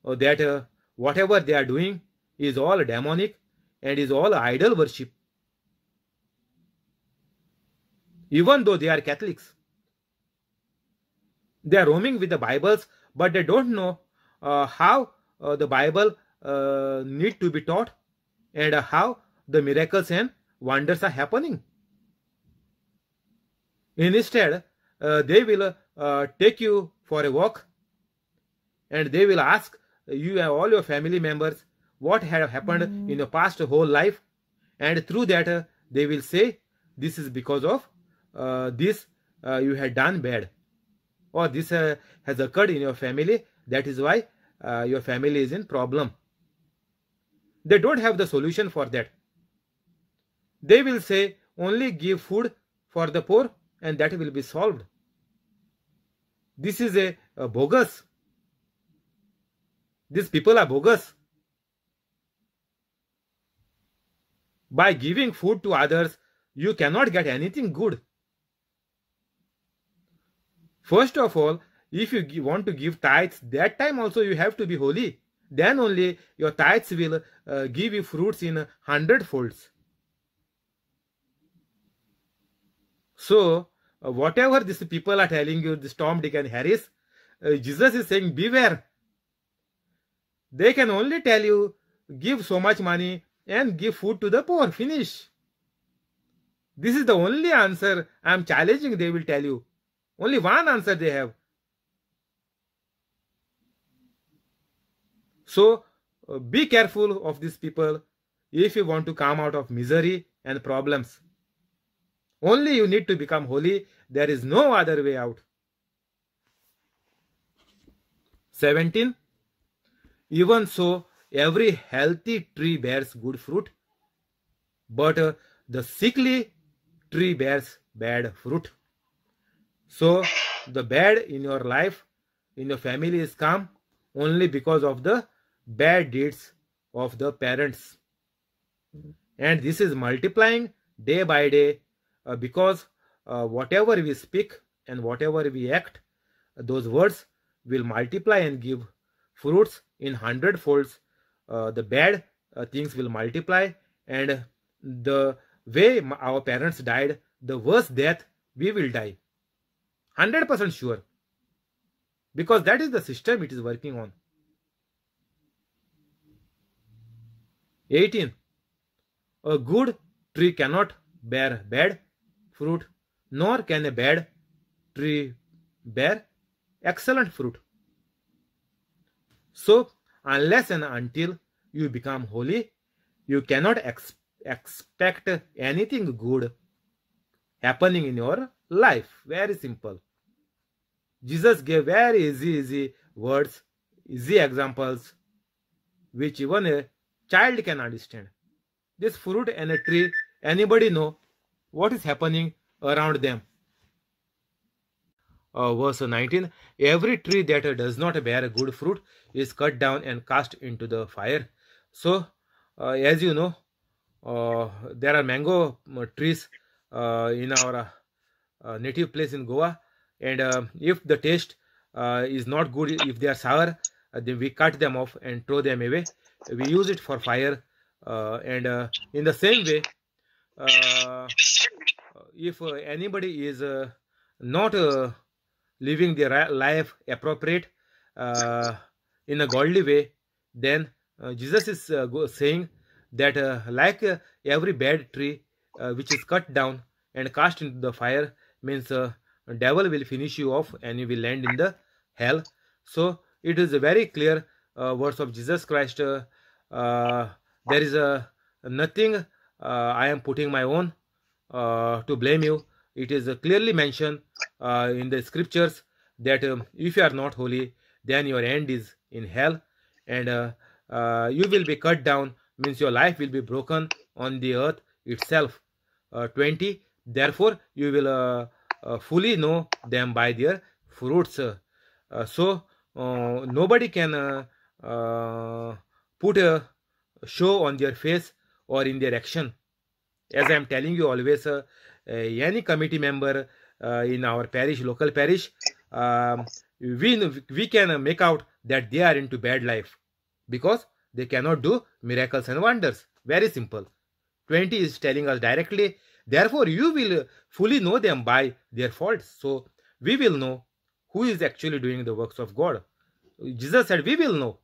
that whatever they are doing is all demonic and is all idol worship. Even though they are Catholics, they are roaming with the Bibles, but they don't know how the Bible need to be taught, and how the miracles and wonders are happening. Instead, they will take you for a walk, and they will ask you and all your family members what had happened in your past whole life, and through that they will say, this is because of this you had done bad, or this has occurred in your family, that is why your family is in problem. They don't have the solution for that. They will say only give food for the poor and that will be solved. This is a bogus. These people are bogus. By giving food to others, you cannot get anything good. First of all, if you want to give tithes, that time also you have to be holy. Then only your tithes will give you fruits in 100-folds. So, whatever these people are telling you, this Tom, Dick and Harris, Jesus is saying, beware. They can only tell you, give so much money and give food to the poor. Finish. This is the only answer I am challenging they will tell you. Only one answer they have. So, be careful of these people if you want to come out of misery and problems. Only you need to become holy. There is no other way out. 17. Even so, every healthy tree bears good fruit, but the sickly tree bears bad fruit. So, the bad in your life, in your family is come only because of the bad deeds of the parents. And this is multiplying day by day, because whatever we speak and whatever we act, those words will multiply and give fruits in 100-folds. The bad things will multiply, and the way our parents died, the worst death we will die. 100% sure. Because that is the system it is working on. 18. A good tree cannot bear bad fruit, nor can a bad tree bear excellent fruit. So, unless and until you become holy, you cannot expect anything good happening in your life. Very simple. Jesus gave very easy words, easy examples, which even a child can understand. This fruit and a tree, anybody know what is happening around them. Verse 19. Every tree that does not bear good fruit is cut down and cast into the fire. So, as you know, there are mango trees in our native place in Goa, and if the taste is not good, if they are sour, then we cut them off and throw them away. We use it for fire, and in the same way, if anybody is not living their life appropriate in a godly way, then Jesus is saying that like every bad tree which is cut down and cast into the fire, means devil will finish you off and you will land in the hell. So it is a very clear words of Jesus Christ. There is nothing I am putting my own to blame you. It is clearly mentioned in the scriptures that if you are not holy, then your end is in hell, and you will be cut down, means your life will be broken on the earth itself. 20. Therefore you will fully know them by their fruits. So nobody can put a show on their face or in their action. As I am telling you always, any committee member in our parish, local parish, we can make out that they are into bad life because they cannot do miracles and wonders. Very simple. 20 is telling us directly, therefore you will fully know them by their faults. So we will know who is actually doing the works of God. Jesus said we will know.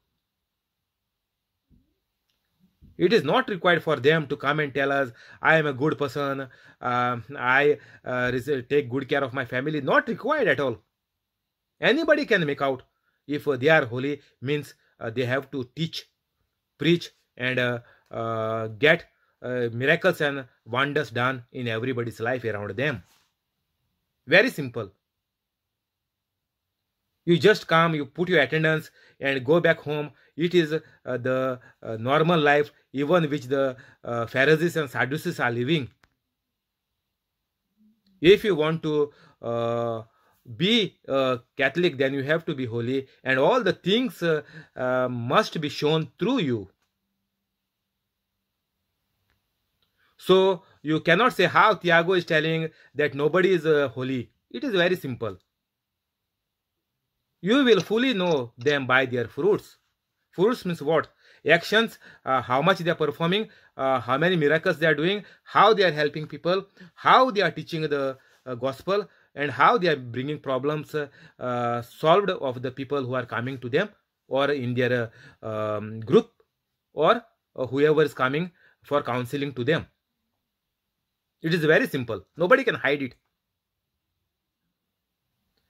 It is not required for them to come and tell us, I am a good person, I take good care of my family. Not required at all. Anybody can make out if they are holy, means they have to teach, preach, and get miracles and wonders done in everybody's life around them. Very simple. You just come, you put your attendance and go back home. It is the normal life, even which the Pharisees and Sadducees are living. If you want to be Catholic, then you have to be holy, and all the things must be shown through you. So you cannot say how Tiago is telling that nobody is holy. It is very simple. You will fully know them by their fruits. Fruits means what? Actions, how much they are performing, how many miracles they are doing, how they are helping people, how they are teaching the gospel, and how they are bringing problems solved of the people who are coming to them or in their group, or whoever is coming for counseling to them. It is very simple. Nobody can hide it.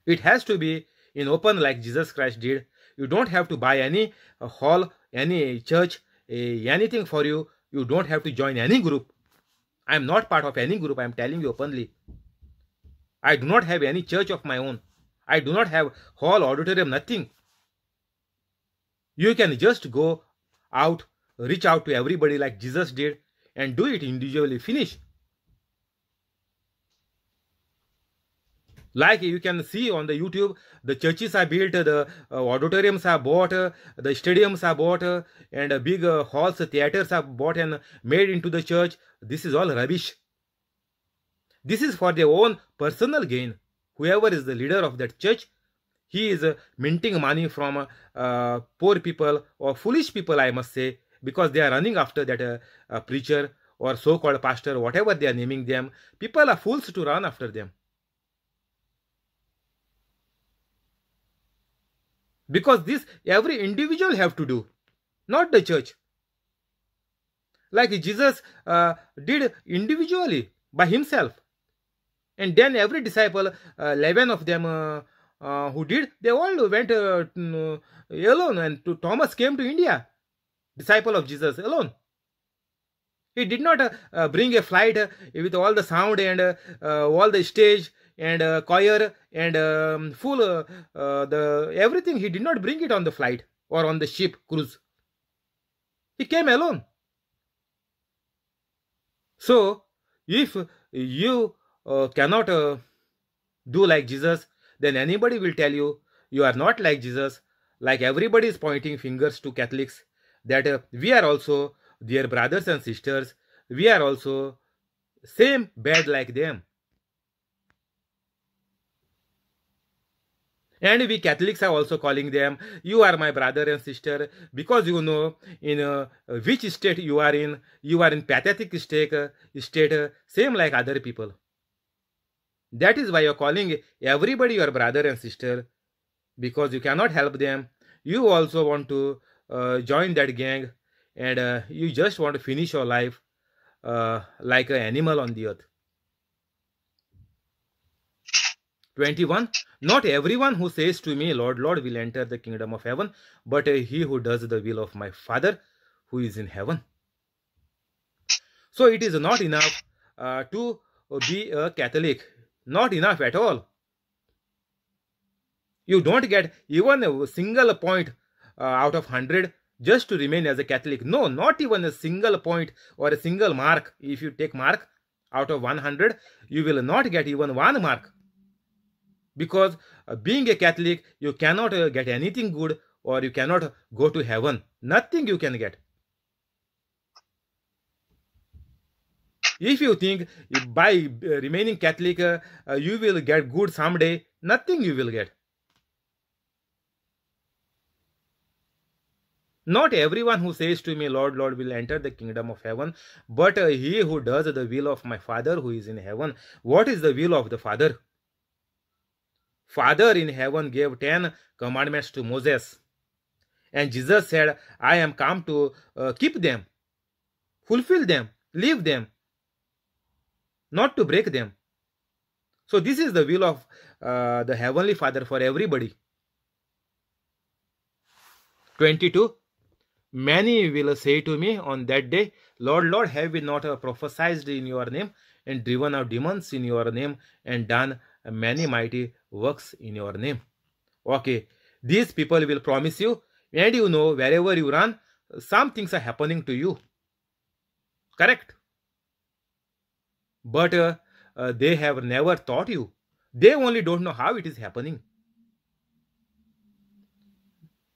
It has to be in open like Jesus Christ did. You don't have to buy any hall, any church, anything for you. You don't have to join any group. I am not part of any group. I am telling you openly. I do not have any church of my own. I do not have hall, auditorium, nothing. You can just go out, reach out to everybody like Jesus did, and do it individually. Finish. Like you can see on the YouTube, the churches are built, the auditoriums are bought, the stadiums are bought, and big halls, theaters are bought and made into the church. This is all rubbish. This is for their own personal gain. Whoever is the leader of that church, he is minting money from poor people or foolish people, I must say, because they are running after that preacher or so-called pastor, whatever they are naming them. People are fools to run after them. Because this every individual have to do, not the church. Like Jesus did individually by himself. And then every disciple, 11 of them who did, they all went alone. And Thomas came to India, disciple of Jesus, alone. He did not bring a flight with all the sound and all the stage and choir and full the everything. He did not bring it on the flight or on the ship cruise. He came alone. So if you cannot do like Jesus, then anybody will tell you you are not like Jesus. Like everybody is pointing fingers to Catholics, that we are also their brothers and sisters. We are also same bad like them. And we Catholics are also calling them, you are my brother and sister, because you know in which state you are in. You are in pathetic state, same like other people. That is why you are calling everybody your brother and sister, because you cannot help them. You also want to join that gang, and you just want to finish your life like an animal on the earth. 21. Not everyone who says to me, Lord, Lord, will enter the kingdom of heaven, but he who does the will of my Father who is in heaven. So it is not enough to be a Catholic. Not enough at all. You don't get even a single point out of 100 just to remain as a Catholic. No, not even a single point or a single mark. If you take mark out of 100, you will not get even 1 mark. Because being a Catholic, you cannot get anything good, or you cannot go to heaven. Nothing you can get. If you think by remaining Catholic, you will get good someday, nothing you will get. Not everyone who says to me, Lord, Lord, will enter the kingdom of heaven, but he who does the will of my Father who is in heaven. What is the will of the Father? Father in heaven gave 10 commandments to Moses. And Jesus said, I am come to keep them, fulfill them, live them, not to break them. So this is the will of the Heavenly Father for everybody. 22. Many will say to me on that day, Lord, Lord, have we not prophesied in your name, and driven out demons in your name, and done many mighty works in your name? Okay, these people will promise you, and you know, wherever you run, some things are happening to you. Correct? But they have never taught you. They only don't know how it is happening.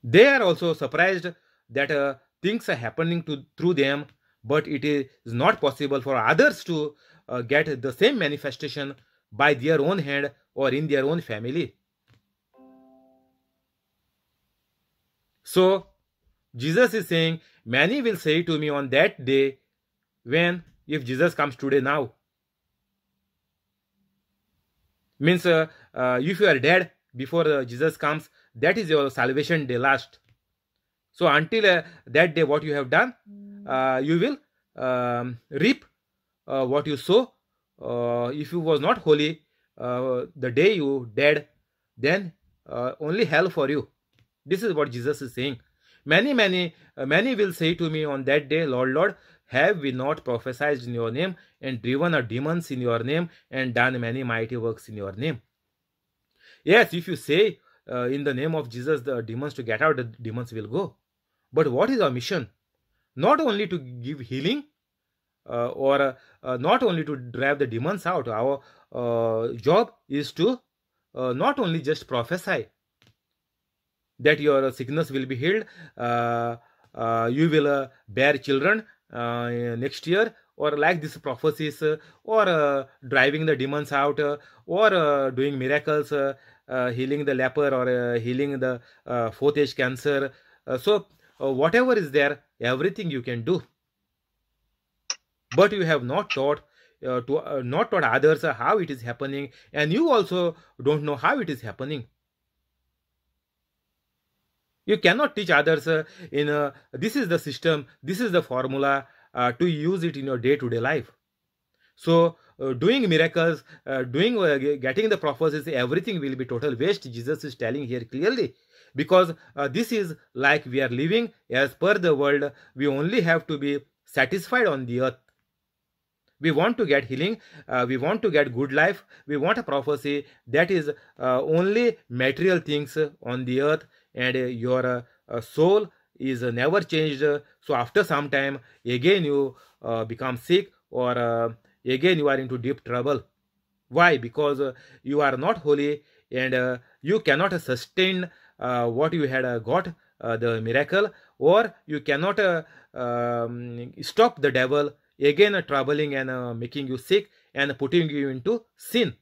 They are also surprised that things are happening through them, but it is not possible for others to get the same manifestation by their own hand or in their own family. So Jesus is saying, many will say to me on that day, when, if Jesus comes today now, means if you are dead before Jesus comes, that is your salvation day last. So until that day, what you have done, you will reap what you sow. If you was not holy, the day you dead, then only hell for you. This is what Jesus is saying. Many will say to me on that day, Lord, Lord, have we not prophesied in your name, and driven out demons in your name, and done many mighty works in your name? Yes, if you say in the name of Jesus the demons to get out, the demons will go. But what is our mission? Not only to give healing or not only to drive the demons out. Our job is to not only just prophesy that your sickness will be healed, you will bear children next year, or like this prophecies, or driving the demons out, or doing miracles, healing the leper, or healing the fourth age cancer. So whatever is there, everything you can do. But you have not taught not taught others how it is happening, and you also don't know how it is happening. You cannot teach others this is the system, this is the formula to use it in your day-to-day life. So doing miracles, getting the prophecies, everything will be total waste. Jesus is telling here clearly, because this is like we are living as per the world. We only have to be satisfied on the earth. We want to get healing, we want to get good life, we want a prophecy. That is only material things on the earth, and your soul is never changed. So after some time, again you become sick, or again you are into deep trouble. Why? Because you are not holy, and you cannot sustain what you had got, the miracle, or you cannot stop the devil again troubling and making you sick and putting you into sin.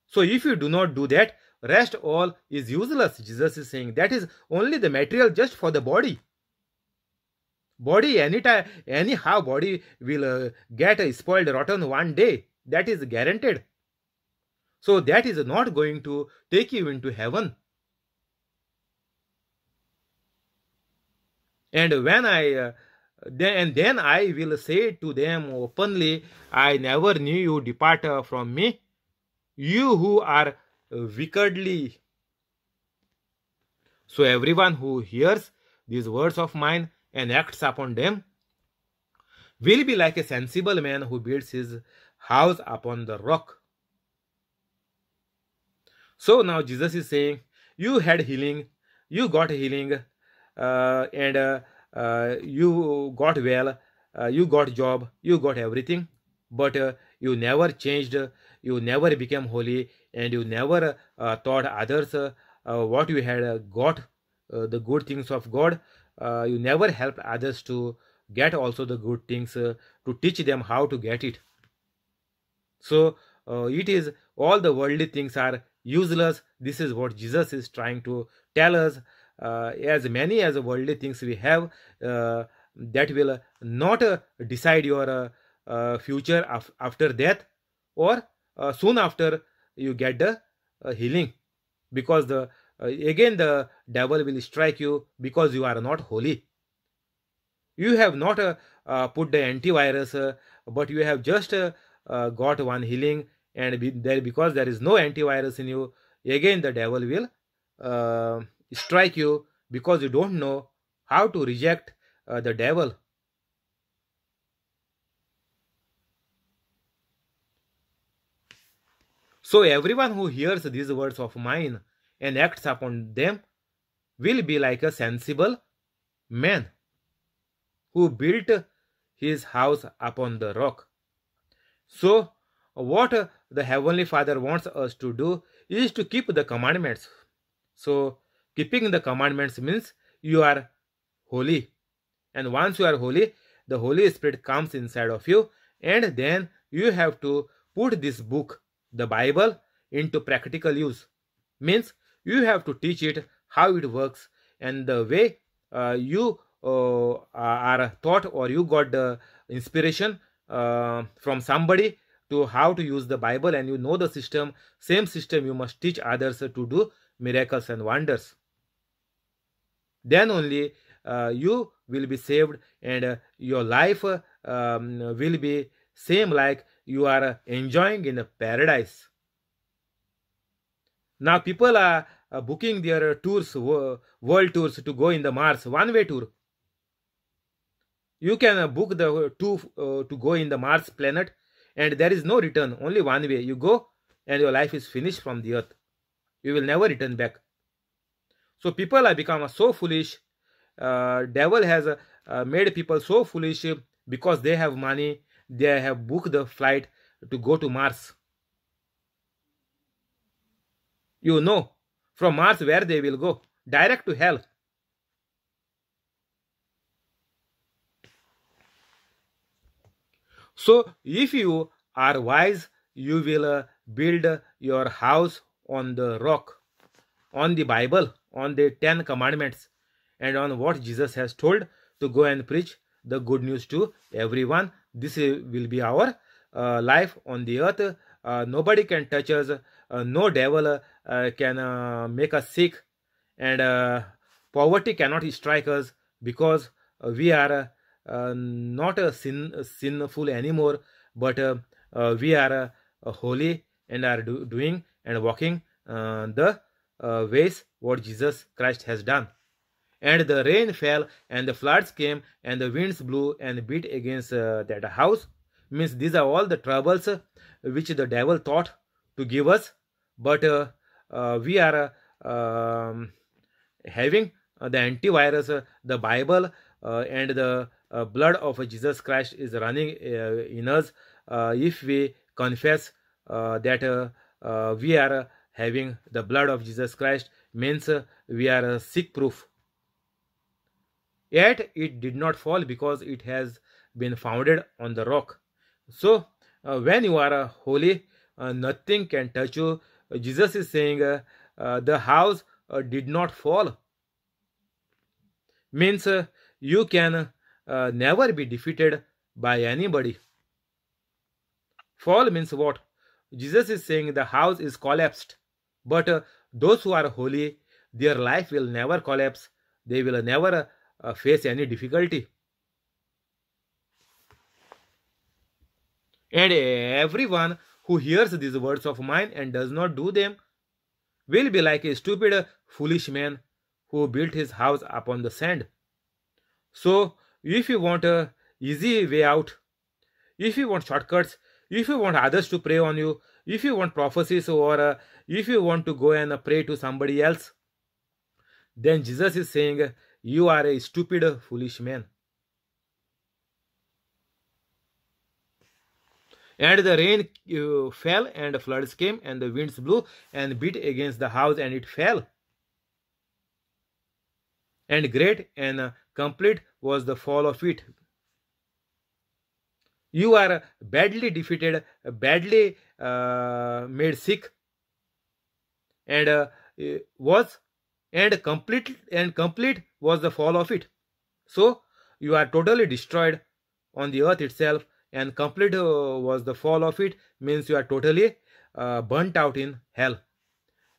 So if you do not do that, rest all is useless. Jesus is saying that is only the material just for the body. Body anyhow body will get spoiled, rotten one day. That is guaranteed. So that is not going to take you into heaven. And when then I will say to them openly, I never knew you, depart from me, you who are wickedly. So everyone who hears these words of mine and acts upon them will be like a sensible man who builds his house upon the rock. So now Jesus is saying, you had healing, you got healing, and you got well, you got job, you got everything, but you never changed, you never became holy, and you never taught others what you had got, the good things of God. You never helped others to get also the good things, to teach them how to get it. So it is all the worldly things are useless. This is what Jesus is trying to tell us. As many as worldly things we have, that will not decide your future after death, or soon after you get the healing, because the again the devil will strike you because you are not holy. You have not put the antivirus, but you have just got one healing, and there, because there is no antivirus in you, again the devil will strike you, because you don't know how to reject the devil. So everyone who hears these words of mine and acts upon them will be like a sensible man who built his house upon the rock. So, what the Heavenly Father wants us to do is to keep the commandments. So, keeping the commandments means you are holy. And once you are holy, the Holy Spirit comes inside of you, and then you have to put this book, the Bible, into practical use. Means you have to teach it how it works, and the way you are taught, or you got the inspiration from somebody to how to use the Bible, and you know the system, same system you must teach others to do miracles and wonders. Then only you will be saved, and your life will be same like you are enjoying in a paradise. Now people are booking their tours, world tours, to go in the Mars, one-way tour. You can book the tour to go in the Mars planet, and there is no return, only one way. You go and your life is finished from the earth. You will never return back. So people have become so foolish. Devil has made people so foolish because they have money. They have booked the flight to go to Mars. You know, from Mars where they will go? Direct to hell. So if you are wise, you will build your house on the rock, on the Bible, on the 10 commandments, and on what Jesus has told to go and preach the good news to everyone. This will be our life on the earth. Nobody can touch us. No devil can make us sick, and poverty cannot strike us, because we are not sinful anymore, but we are holy, and are doing and walking the ways what Jesus Christ has done. And the rain fell, and the floods came, and the winds blew and beat against that house. Means these are all the troubles which the devil thought to give us, but we are having the antivirus, the Bible, and the blood of Jesus Christ is running in us. If we confess that we are having the blood of Jesus Christ, means we are sick proof. Yet it did not fall, because it has been founded on the rock. So when you are holy, nothing can touch you. Jesus is saying the house did not fall. Means you can never be defeated by anybody. Fall means what? Jesus is saying the house is collapsed, but those who are holy, their life will never collapse. They will never face any difficulty. And everyone who hears these words of mine and does not do them will be like a stupid, foolish man who built his house upon the sand. So, if you want a easy way out, if you want shortcuts, if you want others to pray on you, if you want prophecies, or if you want to go and pray to somebody else, then Jesus is saying, you are a stupid, foolish man. And the rain fell, and floods came, and the winds blew and beat against the house, and it fell. And great and complete was the fall of it. You are badly defeated, badly made sick, and complete was the fall of it. So you are totally destroyed on the earth itself, and complete was the fall of it, means you are totally burnt out in hell.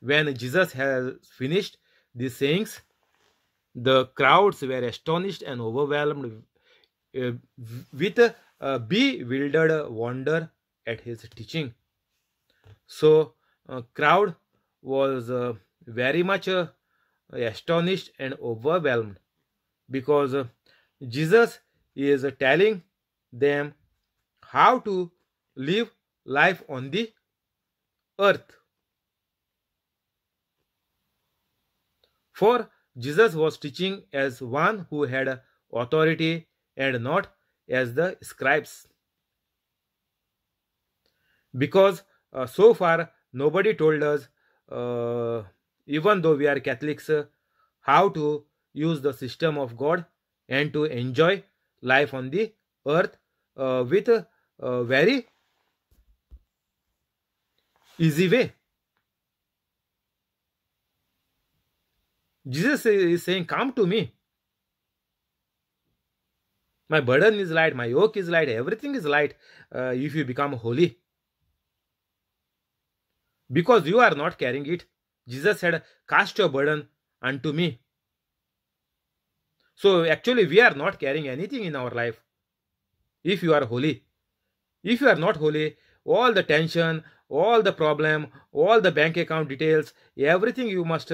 When Jesus has finished these sayings, the crowds were astonished and overwhelmed with bewildered wonder at his teaching. So crowd was very much astonished and overwhelmed, because Jesus is telling them how to live life on the earth. For Jesus was teaching as one who had authority and not as the scribes. Because so far nobody told us, even though we are Catholics, how to use the system of God and to enjoy life on the earth with a very easy way. Jesus is saying, come to me. My burden is light, my yoke is light, everything is light if you become holy. Because you are not carrying it. Jesus said, cast your burden unto me. So actually we are not carrying anything in our life if you are holy. If you are not holy, all the tension, all the problem, all the bank account details, everything you must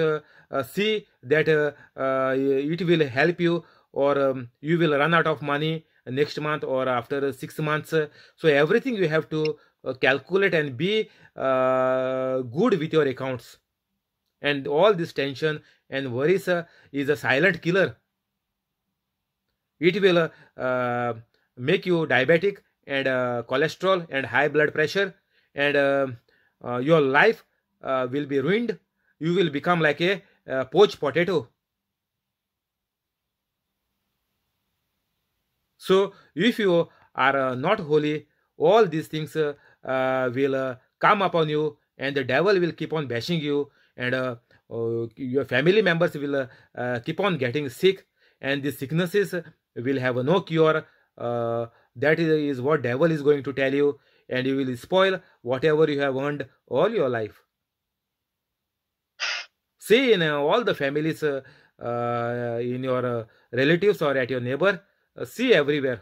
see that it will help you, or you will run out of money next month or after 6 months. So everything you have to calculate and be good with your accounts. And all this tension and worries is a silent killer. It will make you diabetic and cholesterol and high blood pressure, and your life will be ruined. You will become like a poached potato. So if you are not holy, all these things will come upon you, and the devil will keep on bashing you, and your family members will keep on getting sick, and the sicknesses will have no cure. That is what devil is going to tell you, and you will spoil whatever you have earned all your life. See, in all the families, in your relatives or at your neighbor, see everywhere